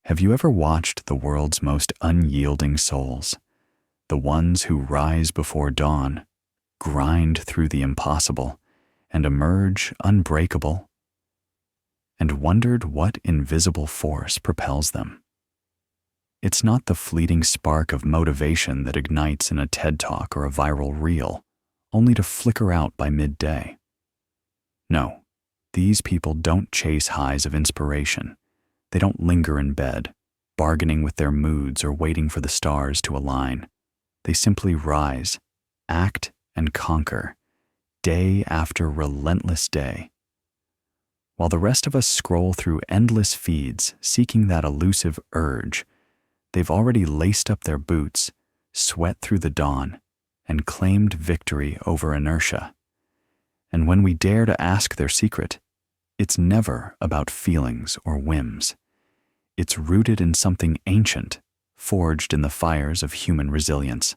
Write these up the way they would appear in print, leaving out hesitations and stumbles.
Have you ever watched the world's most unyielding souls, the ones who rise before dawn, grind through the impossible, and emerge unbreakable, and wondered what invisible force propels them? It's not the fleeting spark of motivation that ignites in a TED Talk or a viral reel, only to flicker out by midday. No, these people don't chase highs of inspiration. They don't linger in bed, bargaining with their moods or waiting for the stars to align. They simply rise, act, and conquer, day after relentless day. While the rest of us scroll through endless feeds seeking that elusive urge, they've already laced up their boots, sweat through the dawn, and claimed victory over inertia. And when we dare to ask their secret, it's never about feelings or whims. It's rooted in something ancient, forged in the fires of human resilience,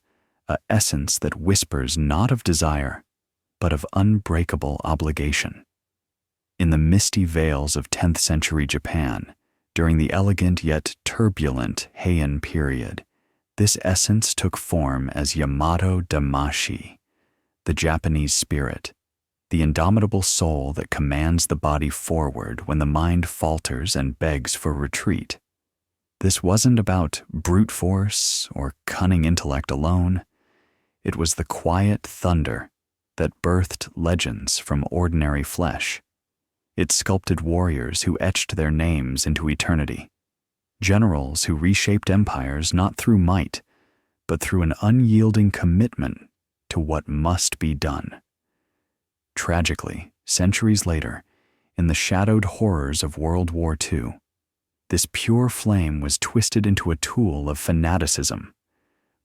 an essence that whispers not of desire, but of unbreakable obligation. In the misty veils of 10th century Japan, during the elegant yet turbulent Heian period, this essence took form as Yamato Damashii, the Japanese spirit, the indomitable soul that commands the body forward when the mind falters and begs for retreat. This wasn't about brute force or cunning intellect alone. It was the quiet thunder that birthed legends from ordinary flesh. It sculpted warriors who etched their names into eternity, generals who reshaped empires not through might, but through an unyielding commitment to what must be done. Tragically, centuries later, in the shadowed horrors of World War II, this pure flame was twisted into a tool of fanaticism,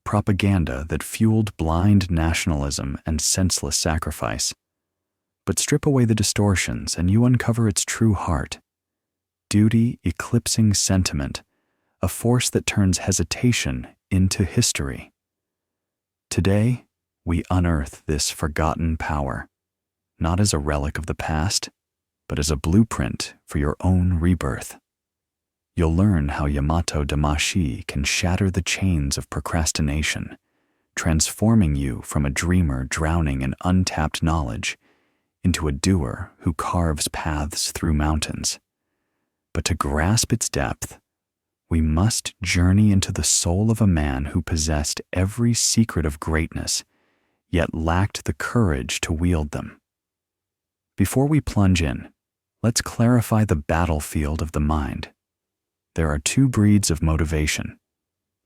propaganda that fueled blind nationalism and senseless sacrifice. But strip away the distortions and you uncover its true heart. Duty eclipsing sentiment, a force that turns hesitation into history. Today, we unearth this forgotten power, not as a relic of the past, but as a blueprint for your own rebirth. You'll learn how Yamato Damashii can shatter the chains of procrastination, transforming you from a dreamer drowning in untapped knowledge into a doer who carves paths through mountains. But to grasp its depth, we must journey into the soul of a man who possessed every secret of greatness, yet lacked the courage to wield them. Before we plunge in, let's clarify the battlefield of the mind. There are two breeds of motivation: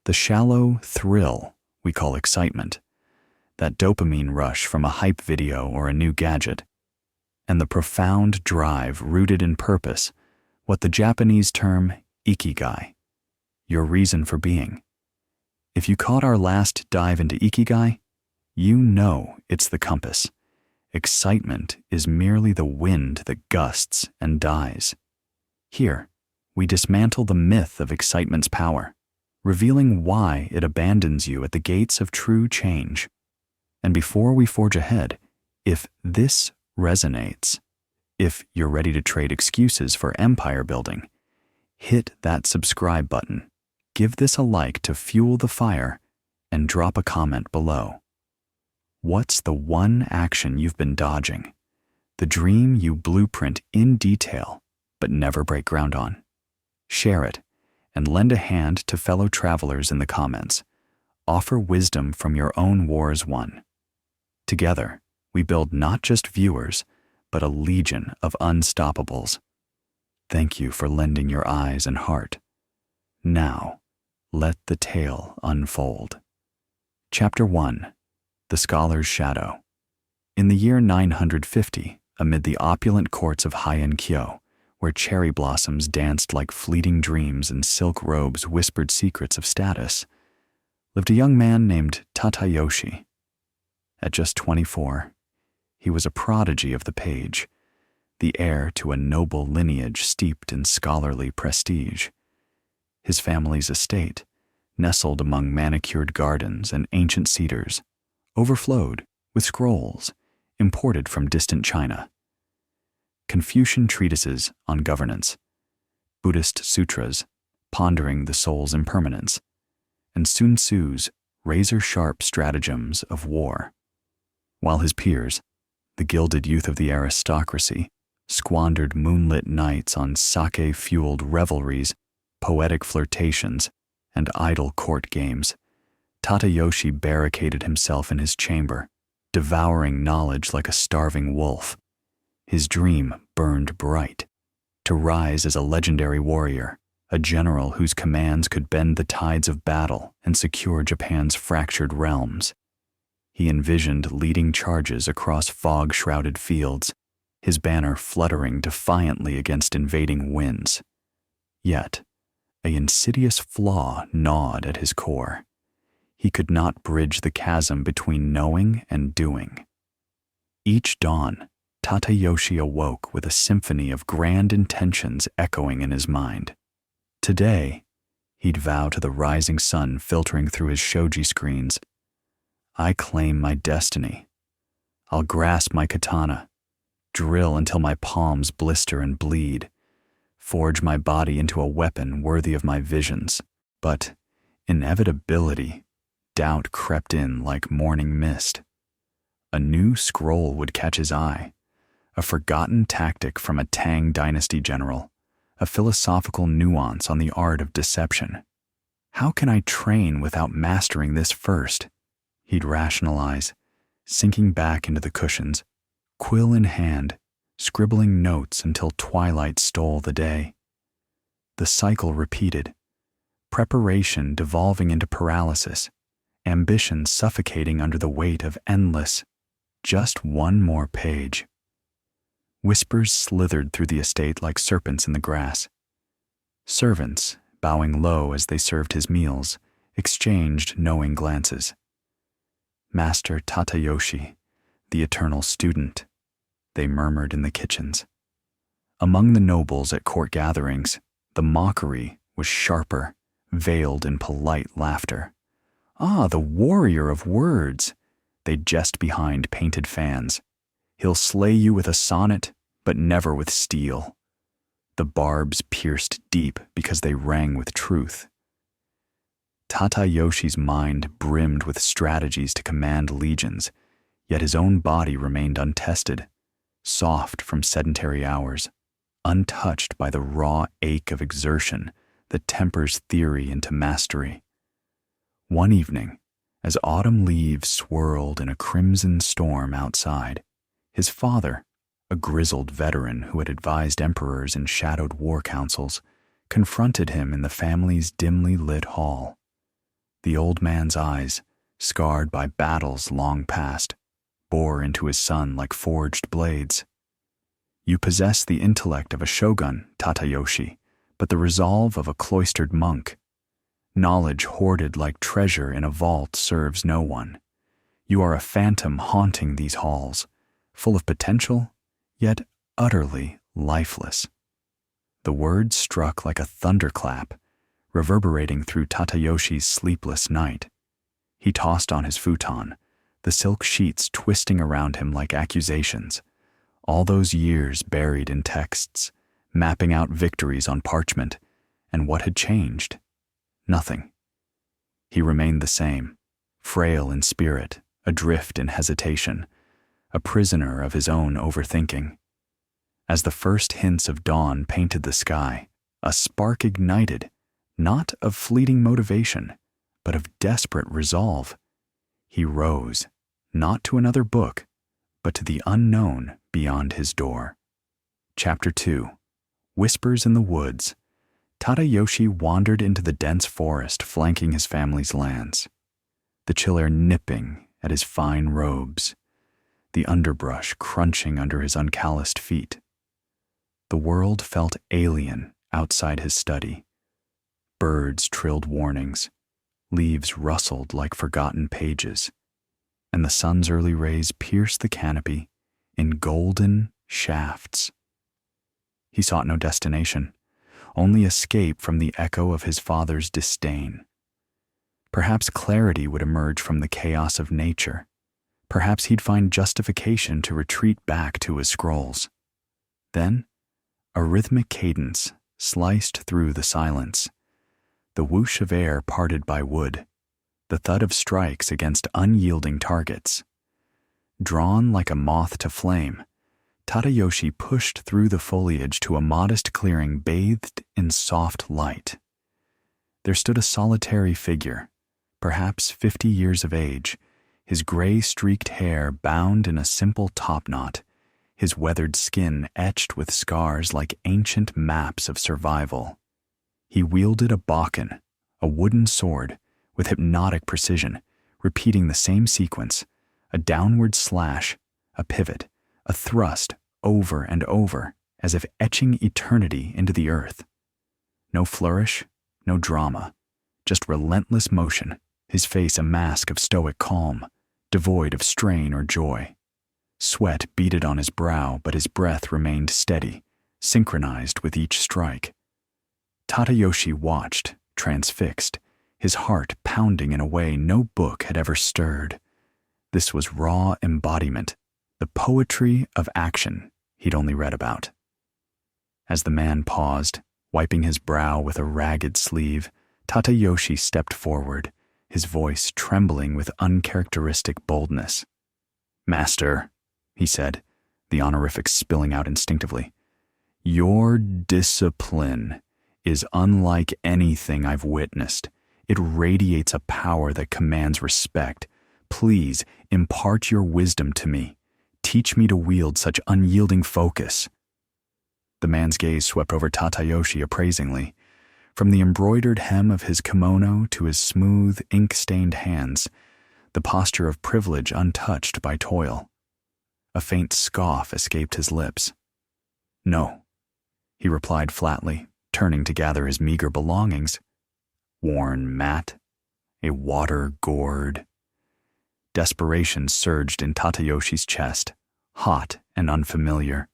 the shallow thrill we call excitement, that dopamine rush from a hype video or a new gadget, and the profound drive rooted in purpose, what the Japanese term ikigai, your reason for being. If you caught our last dive into ikigai, you know it's the compass. Excitement is merely the wind that gusts and dies. Here, we dismantle the myth of excitement's power, revealing why it abandons you at the gates of true change. And before we forge ahead, if this resonates, if you're ready to trade excuses for empire building, hit that subscribe button, give this a like to fuel the fire, and drop a comment below. What's the one action you've been dodging? The dream you blueprint in detail, but never break ground on? Share it, and lend a hand to fellow travelers in the comments. Offer wisdom from your own wars won. Together, we build not just viewers, but a legion of unstoppables. Thank you for lending your eyes and heart. Now, let the tale unfold. Chapter 1. The Scholar's Shadow. In the year 950, amid the opulent courts of Heian, where cherry blossoms danced like fleeting dreams and silk robes whispered secrets of status, lived a young man named Tadayoshi. At just 24, he was a prodigy of the page, the heir to a noble lineage steeped in scholarly prestige. His family's estate, nestled among manicured gardens and ancient cedars, overflowed with scrolls imported from distant China. Confucian treatises on governance, Buddhist sutras, pondering the soul's impermanence, and Sun Tzu's razor-sharp stratagems of war. While his peers, the gilded youth of the aristocracy, squandered moonlit nights on sake-fueled revelries, poetic flirtations, and idle court games, Tadayoshi barricaded himself in his chamber, devouring knowledge like a starving wolf. His dream burned bright, to rise as a legendary warrior, a general whose commands could bend the tides of battle and secure Japan's fractured realms. He envisioned leading charges across fog-shrouded fields, his banner fluttering defiantly against invading winds. Yet, an insidious flaw gnawed at his core. He could not bridge the chasm between knowing and doing. Each dawn, Tadayoshi awoke with a symphony of grand intentions echoing in his mind. Today, he'd vow to the rising sun filtering through his shoji screens, "I claim my destiny. I'll grasp my katana, drill until my palms blister and bleed, forge my body into a weapon worthy of my visions." But inevitability, doubt crept in like morning mist. A new scroll would catch his eye, a forgotten tactic from a Tang dynasty general, a philosophical nuance on the art of deception. How can I train without mastering this first? He'd rationalize, sinking back into the cushions, quill in hand, scribbling notes until twilight stole the day. The cycle repeated, preparation devolving into paralysis, ambition suffocating under the weight of endless, just one more page. Whispers slithered through the estate like serpents in the grass. Servants, bowing low as they served his meals, exchanged knowing glances. "Master Tadayoshi, the eternal student," they murmured in the kitchens. Among the nobles at court gatherings, the mockery was sharper, veiled in polite laughter. "Ah, the warrior of words," they'd jest behind painted fans. "He'll slay you with a sonnet, but never with steel." The barbs pierced deep because they rang with truth. Tadayoshi's mind brimmed with strategies to command legions, yet his own body remained untested, soft from sedentary hours, untouched by the raw ache of exertion that tempers theory into mastery. One evening, as autumn leaves swirled in a crimson storm outside, his father, a grizzled veteran who had advised emperors in shadowed war councils, confronted him in the family's dimly lit hall. The old man's eyes, scarred by battles long past, bore into his son like forged blades. "You possess the intellect of a shogun, Tadayoshi, but the resolve of a cloistered monk. Knowledge hoarded like treasure in a vault serves no one. You are a phantom haunting these halls, full of potential, yet utterly lifeless." The words struck like a thunderclap, reverberating through Tadayoshi's sleepless night. He tossed on his futon, the silk sheets twisting around him like accusations, all those years buried in texts, mapping out victories on parchment, and what had changed? Nothing. He remained the same, frail in spirit, adrift in hesitation, a prisoner of his own overthinking. As the first hints of dawn painted the sky, a spark ignited, not of fleeting motivation, but of desperate resolve. He rose, not to another book, but to the unknown beyond his door. Chapter 2. Whispers in the Woods. Tadayoshi wandered into the dense forest flanking his family's lands, the chill air nipping at his fine robes, the underbrush crunching under his uncalloused feet. The world felt alien outside his study. Birds trilled warnings, leaves rustled like forgotten pages, and the sun's early rays pierced the canopy in golden shafts. He sought no destination, only escape from the echo of his father's disdain. Perhaps clarity would emerge from the chaos of nature. Perhaps he'd find justification to retreat back to his scrolls. Then, a rhythmic cadence sliced through the silence, the whoosh of air parted by wood, the thud of strikes against unyielding targets. Drawn like a moth to flame, Tadayoshi pushed through the foliage to a modest clearing bathed in soft light. There stood a solitary figure, perhaps 50 years of age, his gray-streaked hair bound in a simple topknot, his weathered skin etched with scars like ancient maps of survival. He wielded a bakken, a wooden sword, with hypnotic precision, repeating the same sequence, a downward slash, a pivot, a thrust, over and over, as if etching eternity into the earth. No flourish, no drama, just relentless motion, his face a mask of stoic calm, devoid of strain or joy. Sweat beaded on his brow, but his breath remained steady, synchronized with each strike. Tadayoshi watched, transfixed, his heart pounding in a way no book had ever stirred. This was raw embodiment, the poetry of action he'd only read about. As the man paused, wiping his brow with a ragged sleeve, Tadayoshi stepped forward, his voice trembling with uncharacteristic boldness. "Master," he said, the honorific spilling out instinctively, "your discipline is unlike anything I've witnessed. It radiates a power that commands respect. Please impart your wisdom to me. Teach me to wield such unyielding focus." The man's gaze swept over Tadayoshi appraisingly. From the embroidered hem of his kimono to his smooth, ink-stained hands, the posture of privilege untouched by toil. A faint scoff escaped his lips. "No," he replied flatly, turning to gather his meager belongings. Worn mat, a water gourd. Desperation surged in Tadayoshi's chest, hot and unfamiliar.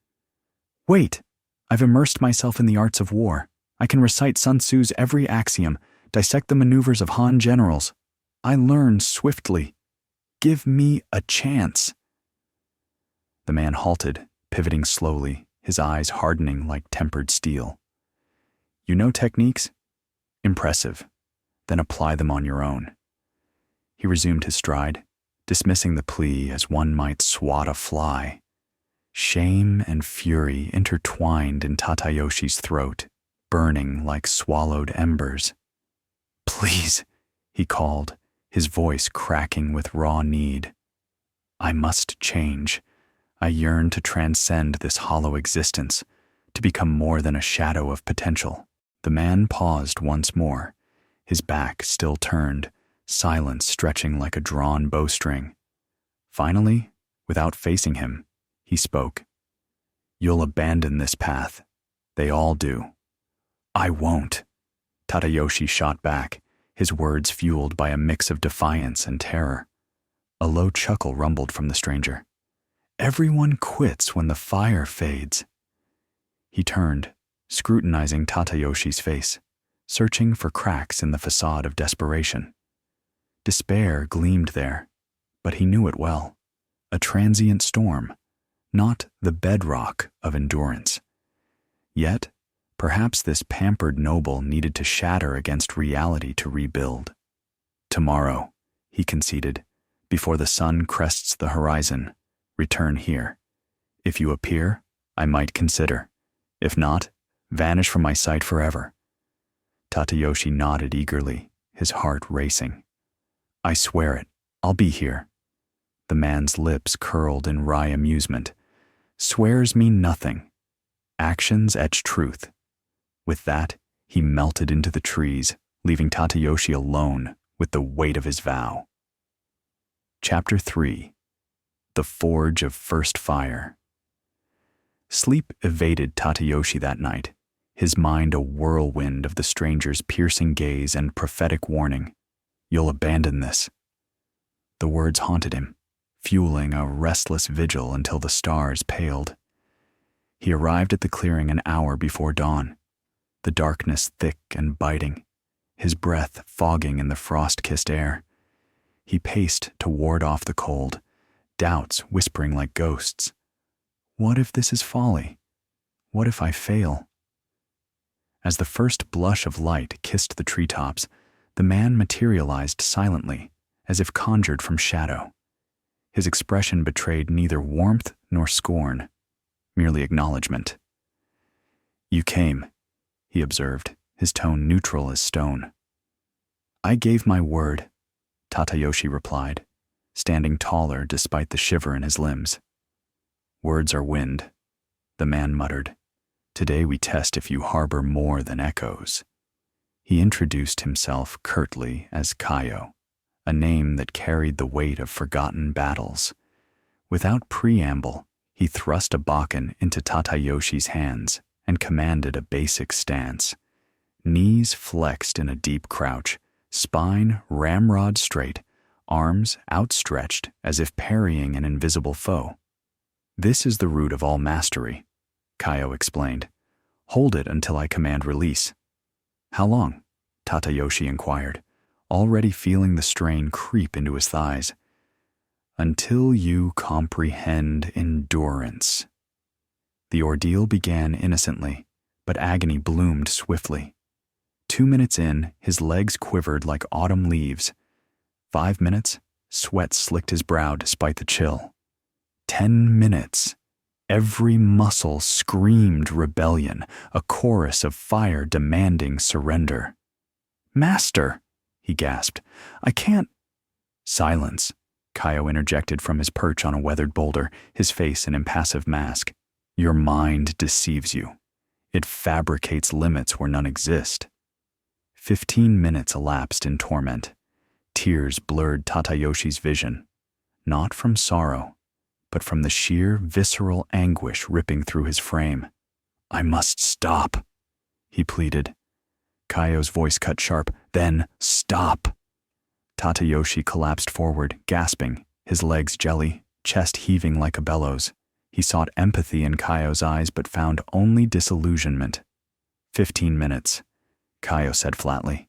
"Wait! I've immersed myself in the arts of war. I can recite Sun Tzu's every axiom, dissect the maneuvers of Han generals. I learn swiftly. Give me a chance." The man halted, pivoting slowly, his eyes hardening like tempered steel. "You know techniques? Impressive. Then apply them on your own." He resumed his stride, dismissing the plea as one might swat a fly. Shame and fury intertwined in Tadayoshi's throat, burning like swallowed embers. "Please," he called, his voice cracking with raw need. "I must change. I yearn to transcend this hollow existence, to become more than a shadow of potential." The man paused once more, his back still turned, silence stretching like a drawn bowstring. Finally, without facing him, he spoke. "You'll abandon this path. They all do." "I won't," Tadayoshi shot back, his words fueled by a mix of defiance and terror. A low chuckle rumbled from the stranger. "Everyone quits when the fire fades." He turned, scrutinizing Tadayoshi's face, searching for cracks in the facade of desperation. Despair gleamed there, but he knew it well. A transient storm, not the bedrock of endurance. Yet, perhaps this pampered noble needed to shatter against reality to rebuild. "Tomorrow," he conceded, "before the sun crests the horizon, return here. If you appear, I might consider. If not, vanish from my sight forever." Tadayoshi nodded eagerly, his heart racing. "I swear it. I'll be here." The man's lips curled in wry amusement. "Swears mean nothing. Actions etch truth." With that, he melted into the trees, leaving Tadayoshi alone with the weight of his vow. Chapter 3. The Forge of First Fire. Sleep evaded Tadayoshi that night, his mind a whirlwind of the stranger's piercing gaze and prophetic warning. "You'll abandon this." The words haunted him, fueling a restless vigil until the stars paled. He arrived at the clearing an hour before dawn, the darkness thick and biting, his breath fogging in the frost-kissed air. He paced to ward off the cold, doubts whispering like ghosts. What if this is folly? What if I fail? As the first blush of light kissed the treetops, the man materialized silently, as if conjured from shadow. His expression betrayed neither warmth nor scorn, merely acknowledgement. "You came," he observed, his tone neutral as stone. "I gave my word," Tadayoshi replied, standing taller despite the shiver in his limbs. "Words are wind," the man muttered. "Today we test if you harbor more than echoes." He introduced himself curtly as Kaio, a name that carried the weight of forgotten battles. Without preamble, he thrust a bakken into Tadayoshi's hands and commanded a basic stance. Knees flexed in a deep crouch, spine ramrod straight, arms outstretched as if parrying an invisible foe. "This is the root of all mastery," Kaio explained. "Hold it until I command release." "How long?" Tadayoshi inquired, already feeling the strain creep into his thighs. "Until you comprehend endurance." The ordeal began innocently, but agony bloomed swiftly. 2 minutes in, his legs quivered like autumn leaves. 5 minutes, sweat slicked his brow despite the chill. 10 minutes. Every muscle screamed rebellion, a chorus of fire demanding surrender. "Master," he gasped, "I can't—" "Silence," Kaio interjected from his perch on a weathered boulder, his face an impassive mask. "Your mind deceives you. It fabricates limits where none exist." 15 minutes elapsed in torment. Tears blurred Tadayoshi's vision, not from sorrow, but from the sheer visceral anguish ripping through his frame. "I must stop," he pleaded. Kaio's voice cut sharp. "Then stop." Tadayoshi collapsed forward, gasping, his legs jelly, chest heaving like a bellows. He sought empathy in Kaio's eyes but found only disillusionment. 15 minutes, Kaio said flatly.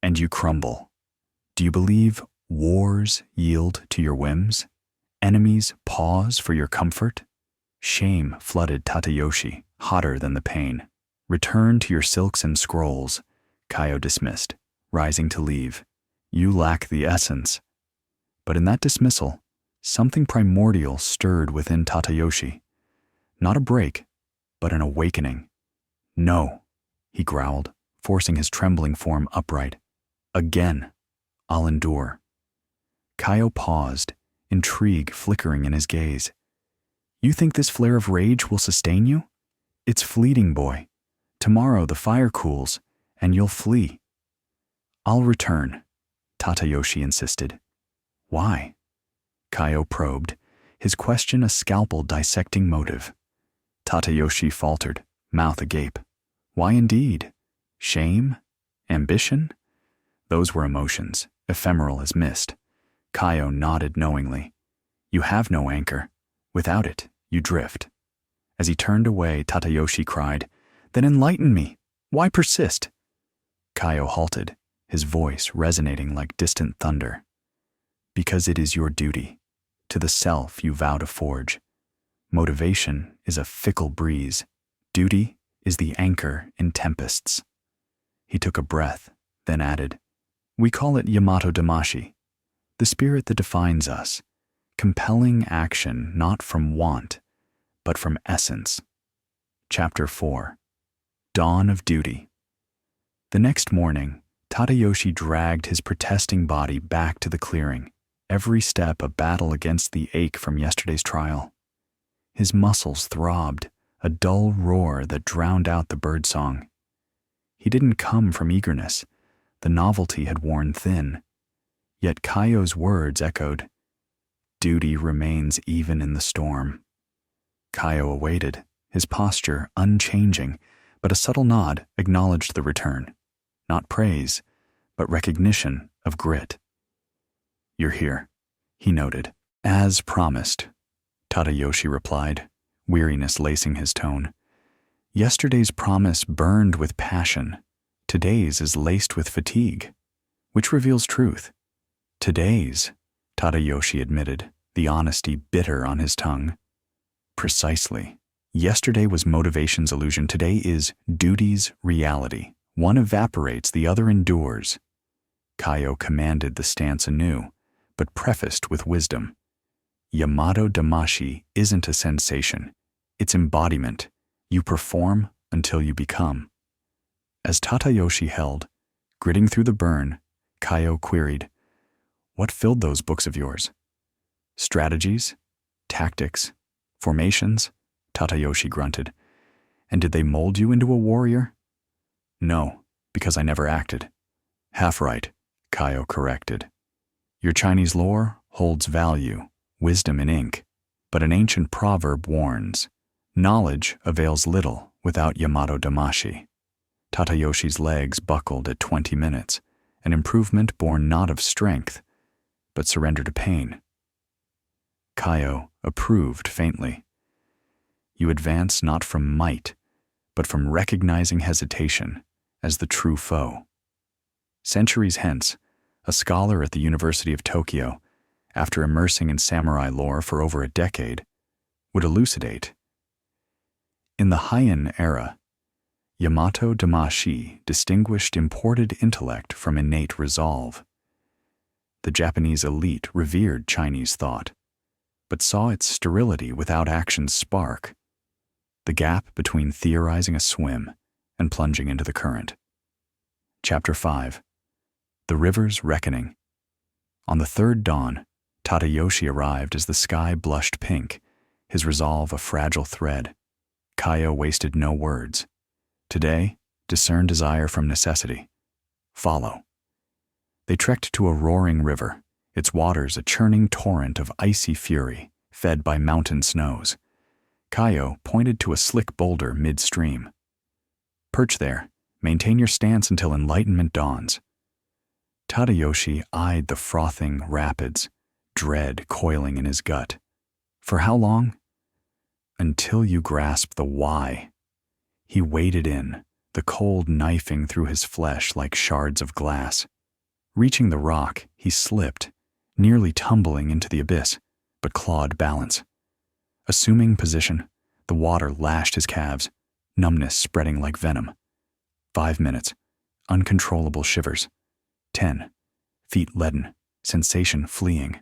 "And you crumble. Do you believe wars yield to your whims? Enemies pause for your comfort?" Shame flooded Tadayoshi, hotter than the pain. "Return to your silks and scrolls," Kaio dismissed, rising to leave. "You lack the essence." But in that dismissal, something primordial stirred within Tadayoshi. Not a break, but an awakening. "No," he growled, forcing his trembling form upright. "Again, I'll endure." Kaio paused, intrigue flickering in his gaze. "You think this flare of rage will sustain you? It's fleeting, boy. Tomorrow the fire cools, and you'll flee." "I'll return," Tadayoshi insisted. "Why?" Kaio probed, his question a scalpel dissecting motive. Tadayoshi faltered, mouth agape. Why indeed? Shame? Ambition? Those were emotions, ephemeral as mist. Kaio nodded knowingly. "You have no anchor. Without it, you drift." As he turned away, Tadayoshi cried, "Then enlighten me. Why persist?" Kaio halted, his voice resonating like distant thunder. "Because it is your duty, to the self you vow to forge. Motivation is a fickle breeze. Duty is the anchor in tempests." He took a breath, then added, "We call it Yamato Damashii, the spirit that defines us, compelling action not from want, but from essence." Chapter 4. Dawn of Duty. The next morning, Tadayoshi dragged his protesting body back to the clearing, every step a battle against the ache from yesterday's trial. His muscles throbbed, a dull roar that drowned out the birdsong. He didn't come from eagerness. The novelty had worn thin. Yet Kaio's words echoed, "Duty remains even in the storm." Kaio awaited, his posture unchanging, but a subtle nod acknowledged the return. Not praise, but recognition of grit. "You're here," he noted. "As promised," Tadayoshi replied, weariness lacing his tone. "Yesterday's promise burned with passion. Today's is laced with fatigue. Which reveals truth?" "Today's," Tadayoshi admitted, the honesty bitter on his tongue. "Precisely," Yesterday was motivation's illusion. Today is duty's reality. One evaporates, the other endures. Kaio commanded the stance anew, but prefaced with wisdom. Yamato Damashii isn't a sensation. It's embodiment. You perform until you become. As Tadayoshi held, gritting through the burn, Kaio queried, "What filled those books of yours? Strategies? Tactics? Formations?" Tadayoshi grunted. "And did they mold you into a warrior?" "No, because I never acted." "Half right," Kaio corrected. "Your Chinese lore holds value, wisdom in ink, but an ancient proverb warns, knowledge avails little without Yamato Damashii." Tadayoshi's legs buckled at 20 minutes, an improvement born not of strength, but surrender to pain. Kaio approved faintly. "You advance not from might, but from recognizing hesitation as the true foe." Centuries hence, a scholar at the University of Tokyo, after immersing in samurai lore for over a decade, would elucidate. In the Heian era, Yamato Damashii distinguished imported intellect from innate resolve. The Japanese elite revered Chinese thought, but saw its sterility without action's spark, the gap between theorizing a swim and plunging into the current. Chapter 5. The River's Reckoning. On the third dawn, Tadayoshi arrived as the sky blushed pink, his resolve a fragile thread. Kaio wasted no words. Today, discern desire from necessity. Follow. They trekked to a roaring river, its waters a churning torrent of icy fury, fed by mountain snows. Kaio pointed to a slick boulder midstream. "Perch there. Maintain your stance until enlightenment dawns." Tadayoshi eyed the frothing rapids, dread coiling in his gut. "For how long?" "Until you grasp the why." He waded in, the cold knifing through his flesh like shards of glass. Reaching the rock, he slipped, nearly tumbling into the abyss, but clawed balance. Assuming position, the water lashed his calves, numbness spreading like venom. 5 minutes, uncontrollable shivers. 10, feet leaden, sensation fleeing.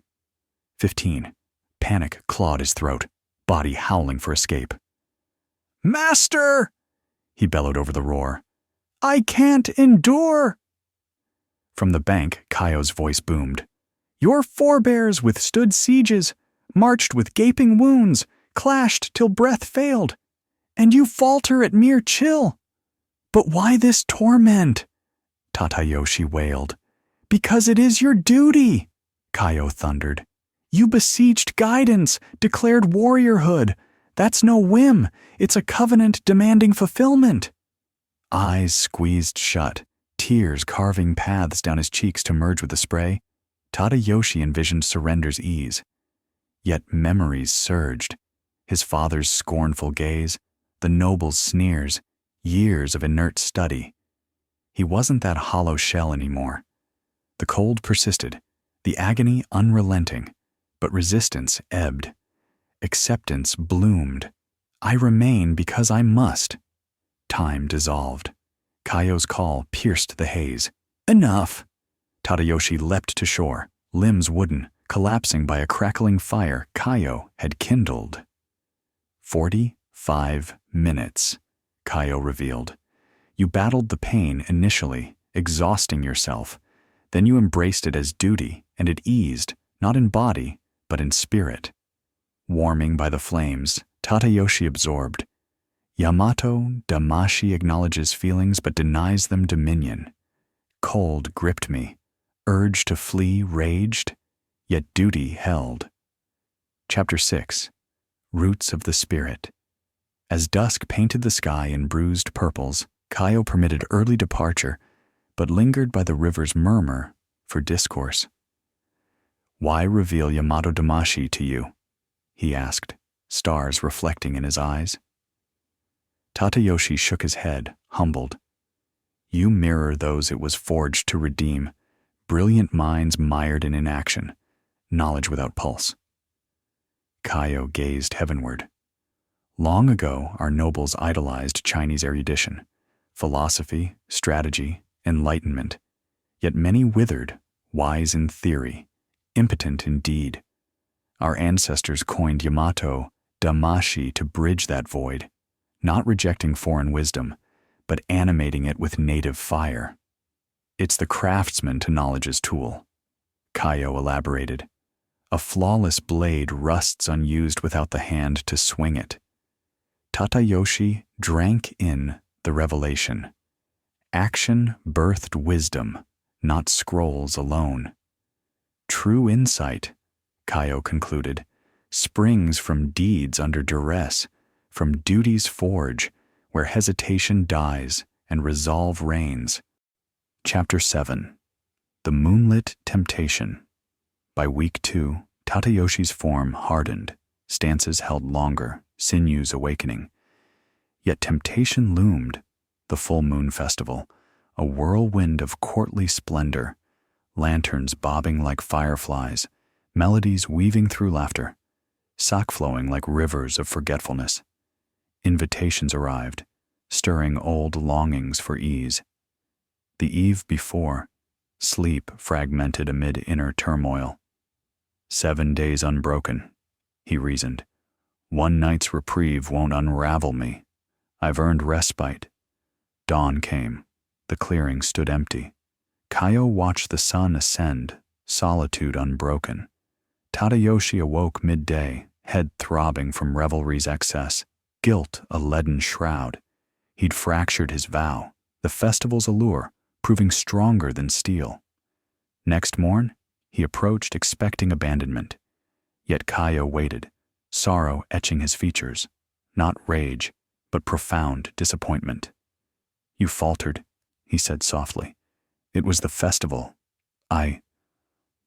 15, panic clawed his throat, body howling for escape. "Master!" he bellowed over the roar. "I can't endure!" From the bank, Kaio's voice boomed. "Your forebears withstood sieges, marched with gaping wounds, clashed till breath failed, and you falter at mere chill. But why this torment?" Tadayoshi wailed. "Because it is your duty," Kaio thundered. "You beseeched guidance, declared warriorhood. That's no whim, it's a covenant demanding fulfillment." Eyes squeezed shut, tears carving paths down his cheeks to merge with the spray, Tadayoshi envisioned surrender's ease. Yet memories surged. His father's scornful gaze, the noble's sneers, years of inert study. He wasn't that hollow shell anymore. The cold persisted, the agony unrelenting, but resistance ebbed. Acceptance bloomed. "I remain because I must." Time dissolved. Kaio's call pierced the haze. "Enough!" Tadayoshi leapt to shore, limbs wooden, collapsing by a crackling fire Kaio had kindled. 45 minutes, Kaio revealed. "You battled the pain initially, exhausting yourself. Then you embraced it as duty, and it eased, not in body, but in spirit." Warming by the flames, Tadayoshi absorbed. Yamato Damashii acknowledges feelings but denies them dominion. Cold gripped me. Urge to flee raged, yet duty held. Chapter 6. Roots of the Spirit. As dusk painted the sky in bruised purples, Kaio permitted early departure, but lingered by the river's murmur for discourse. "Why reveal Yamato Damashii to you?" he asked, stars reflecting in his eyes. Tadayoshi shook his head, humbled. "You mirror those it was forged to redeem, brilliant minds mired in inaction, knowledge without pulse." Kaio gazed heavenward. Long ago, our nobles idolized Chinese erudition, philosophy, strategy, enlightenment. Yet many withered, wise in theory, impotent in deed. Our ancestors coined Yamato Damashii to bridge that void, not rejecting foreign wisdom, but animating it with native fire. It's the craftsman to knowledge's tool, Kaio elaborated. A flawless blade rusts unused without the hand to swing it. Tadayoshi drank in the revelation. Action birthed wisdom, not scrolls alone. True insight, Kaio concluded, springs from deeds under duress, from duty's forge, where hesitation dies and resolve reigns. Chapter 7. The Moonlit Temptation. By week 2, Tadayoshi's form hardened, stances held longer, sinews awakening. Yet temptation loomed, the full moon festival, a whirlwind of courtly splendor, lanterns bobbing like fireflies, melodies weaving through laughter, sake flowing like rivers of forgetfulness. Invitations arrived, stirring old longings for ease. The eve before, sleep fragmented amid inner turmoil. 7 days unbroken, he reasoned. One night's reprieve won't unravel me. I've earned respite. Dawn came. The clearing stood empty. Kaio watched the sun ascend, solitude unbroken. Tadayoshi awoke midday, head throbbing from revelry's excess, guilt a leaden shroud. He'd fractured his vow, the festival's allure, proving stronger than steel. Next morn, he approached expecting abandonment. Yet Kaio waited, sorrow etching his features, not rage, but profound disappointment. You faltered, he said softly. It was the festival.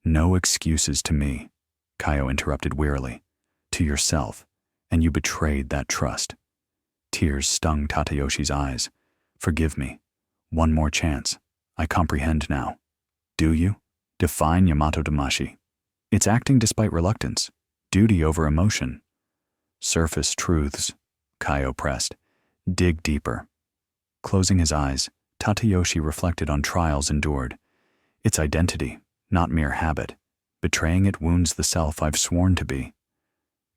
No excuses to me, Kaio interrupted wearily. To yourself, and you betrayed that trust. Tears stung Tadayoshi's eyes. Forgive me. One more chance. I comprehend now. Do you? Define Yamato Damashii. It's acting despite reluctance, duty over emotion. Surface truths, Kaio pressed. Dig deeper. Closing his eyes, Tadayoshi reflected on trials endured. It's identity, not mere habit. Betraying it wounds the self I've sworn to be.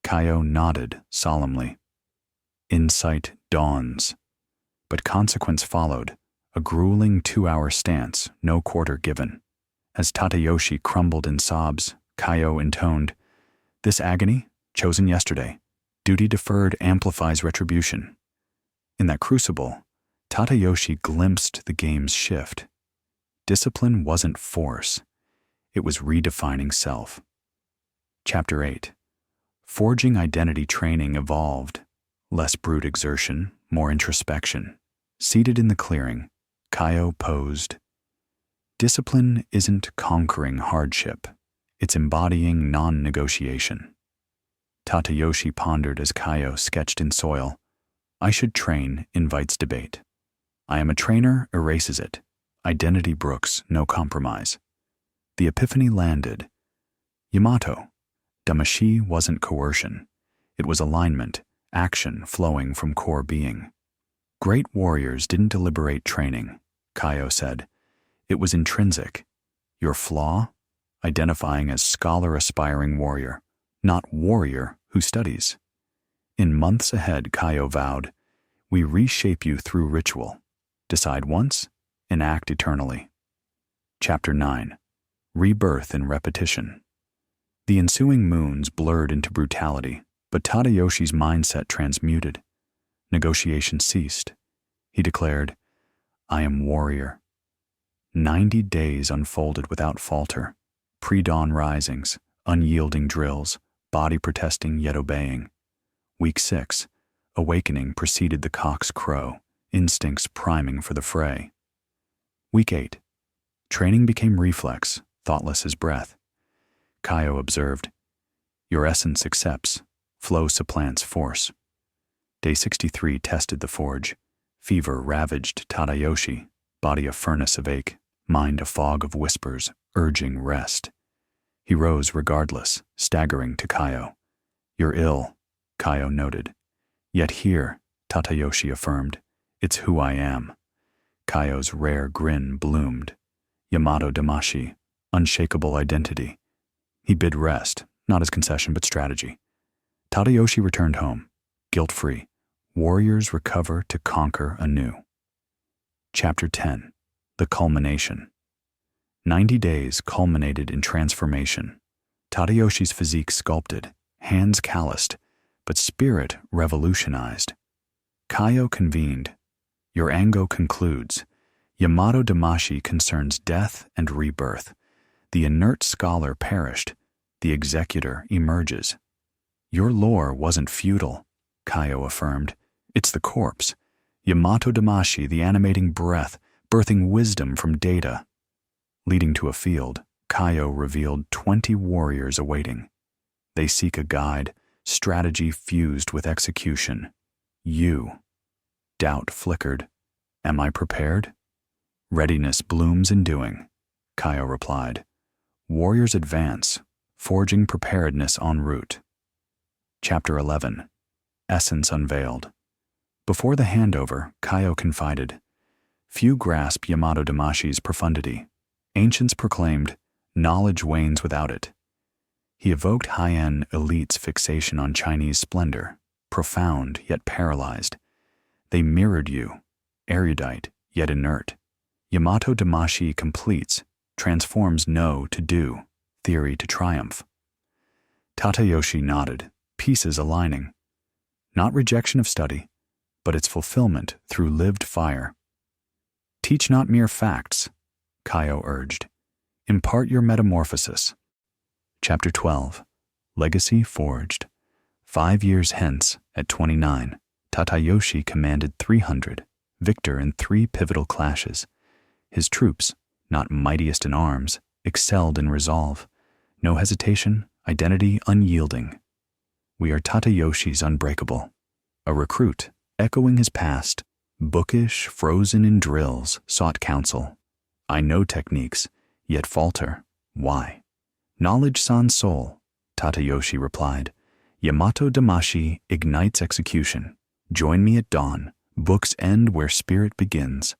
Kaio nodded solemnly. Insight dawns. But consequence followed, a grueling 2-hour stance, no quarter given. As Tadayoshi crumbled in sobs, Kaio intoned, This agony, chosen yesterday. Duty deferred amplifies retribution. In that crucible, Tadayoshi glimpsed the game's shift. Discipline wasn't force. It was redefining self. Chapter 8. Forging identity training evolved. Less brute exertion, more introspection. Seated in the clearing, Kaio posed. Discipline isn't conquering hardship. It's embodying non-negotiation. Tadayoshi pondered as Kaio sketched in soil. I should train invites debate. I am a trainer erases it. Identity brooks no compromise. The epiphany landed. Yamato, Damashii wasn't coercion. It was alignment, action flowing from core being. Great warriors didn't deliberate training, Kaio said. It was intrinsic. Your flaw? Identifying as scholar-aspiring warrior, not warrior who studies. In months ahead, Kaio vowed, we reshape you through ritual. Decide once, enact eternally. Chapter 9. Rebirth in repetition. The ensuing moons blurred into brutality, but Tadayoshi's mindset transmuted. Negotiation ceased. He declared, I am warrior. 90 days unfolded without falter. Pre-dawn risings, unyielding drills, body protesting yet obeying. Week 6, awakening preceded the cock's crow, instincts priming for the fray. Week 8, training became reflex, thoughtless as breath. Kaio observed, your essence accepts, flow supplants force. Day 63 tested the forge. Fever ravaged Tadayoshi, body a furnace of ache, mind a fog of whispers, urging rest. He rose regardless, staggering to Kaio. You're ill, Kaio noted. Yet here, Tadayoshi affirmed, it's who I am. Kaio's rare grin bloomed. Yamato Damashii, unshakable identity. He bid rest, not as concession but strategy. Tadayoshi returned home, guilt-free. Warriors recover to conquer anew. Chapter 10. The Culmination. 90 days culminated in transformation. Tadayoshi's physique sculpted, hands calloused, but spirit revolutionized. Kaio convened. Your ango concludes. Yamato Damashii concerns death and rebirth. The inert scholar perished. The executor emerges. Your lore wasn't futile, Kaio affirmed. It's the corpse. Yamato Damashii, the animating breath, birthing wisdom from data. Leading to a field, Kaio revealed 20 warriors awaiting. They seek a guide, strategy fused with execution. You. Doubt flickered. Am I prepared? Readiness blooms in doing, Kaio replied. Warriors advance, forging preparedness en route. Chapter 11. Essence unveiled. Before the handover, Kaio confided, few grasp Yamato Damashii's profundity. Ancients proclaimed, knowledge wanes without it. He evoked Heian elite's fixation on Chinese splendor, profound yet paralyzed. They mirrored you, erudite yet inert. Yamato Damashii completes, transforms know to do, theory to triumph. Tadayoshi nodded, pieces aligning. Not rejection of study, but its fulfillment through lived fire. Teach not mere facts, Kaio urged. Impart your metamorphosis. Chapter 12. Legacy forged. 5 years hence, at 29, Tadayoshi commanded 300, victor in 3 pivotal clashes. His troops, not mightiest in arms, excelled in resolve. No hesitation, identity unyielding. We are Tadayoshi's unbreakable. A recruit, echoing his past, bookish, frozen in drills, sought counsel. I know techniques, yet falter. Why? Knowledge sans soul, Tadayoshi replied. Yamato Damashii ignites execution. Join me at dawn. Books end where spirit begins.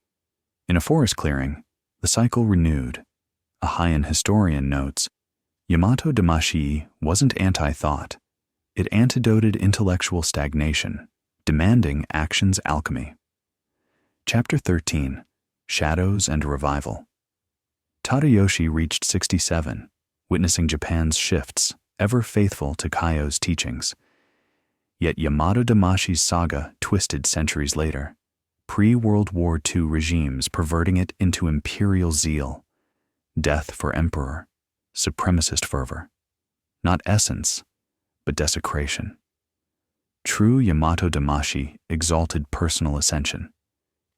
In a forest clearing, the cycle renewed. A Heian historian notes, Yamato Damashii wasn't anti-thought. It antidoted intellectual stagnation, demanding action's alchemy. Chapter 13. Shadows and Revival. Tadayoshi reached 67, witnessing Japan's shifts, ever faithful to Kaio's teachings. Yet Yamato Damashii's saga twisted centuries later, pre-World War II regimes perverting it into imperial zeal, death for emperor, supremacist fervor. Not essence, but desecration. True Yamato Damashii exalted personal ascension,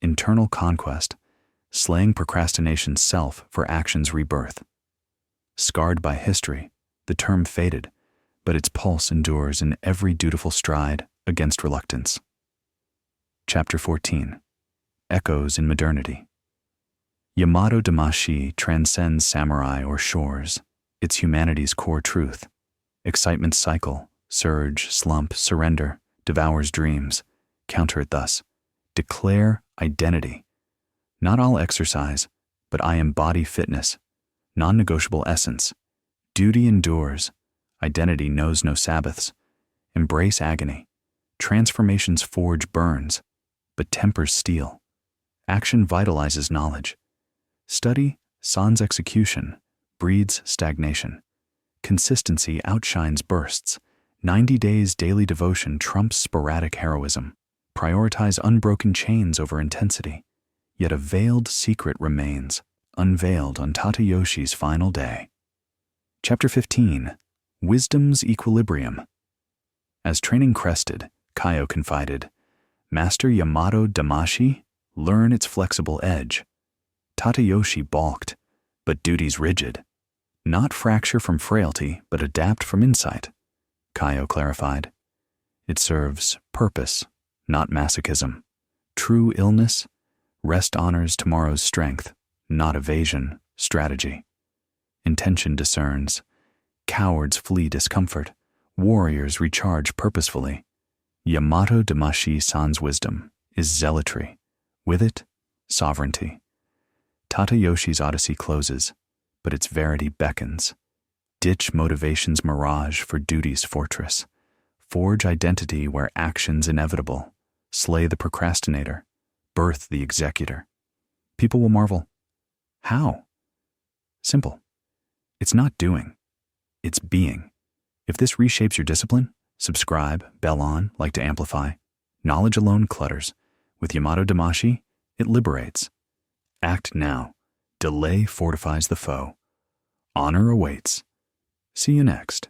internal conquest, slaying procrastination's self for action's rebirth. Scarred by history, the term faded, but its pulse endures in every dutiful stride against reluctance. Chapter 14. Echoes in Modernity. Yamato Damashii transcends samurai or shores, its humanity's core truth. Excitement's cycle, surge, slump, surrender, devours dreams. Counter it thus. Declare identity. Not all exercise, but I embody fitness, non-negotiable essence. Duty endures. Identity knows no Sabbaths. Embrace agony. Transformation's forge burns, but tempers steel. Action vitalizes knowledge. Study, sans execution, breeds stagnation. Consistency outshines bursts. 90 days daily devotion trumps sporadic heroism. Prioritize unbroken chains over intensity. Yet a veiled secret remains, unveiled on Tadayoshi's final day. Chapter 15. Wisdom's Equilibrium. As training crested, Kaio confided, Master Yamato Damashii, learn its flexible edge. Tadayoshi balked, but duty's rigid. Not fracture from frailty, but adapt from insight, Kaio clarified. It serves purpose, not masochism. True illness, rest honors tomorrow's strength, not evasion, strategy. Intention discerns. Cowards flee discomfort. Warriors recharge purposefully. Yamato Damashii-san's wisdom is zealotry. With it, sovereignty. Tadayoshi's odyssey closes, but its verity beckons. Ditch motivation's mirage for duty's fortress. Forge identity where action's inevitable. Slay the procrastinator. Birth the executor. People will marvel. How? Simple. It's not doing. It's being. If this reshapes your discipline, subscribe, bell on, like to amplify. Knowledge alone clutters. With Yamato Damashii, it liberates. Act now. Delay fortifies the foe. Honor awaits. See you next.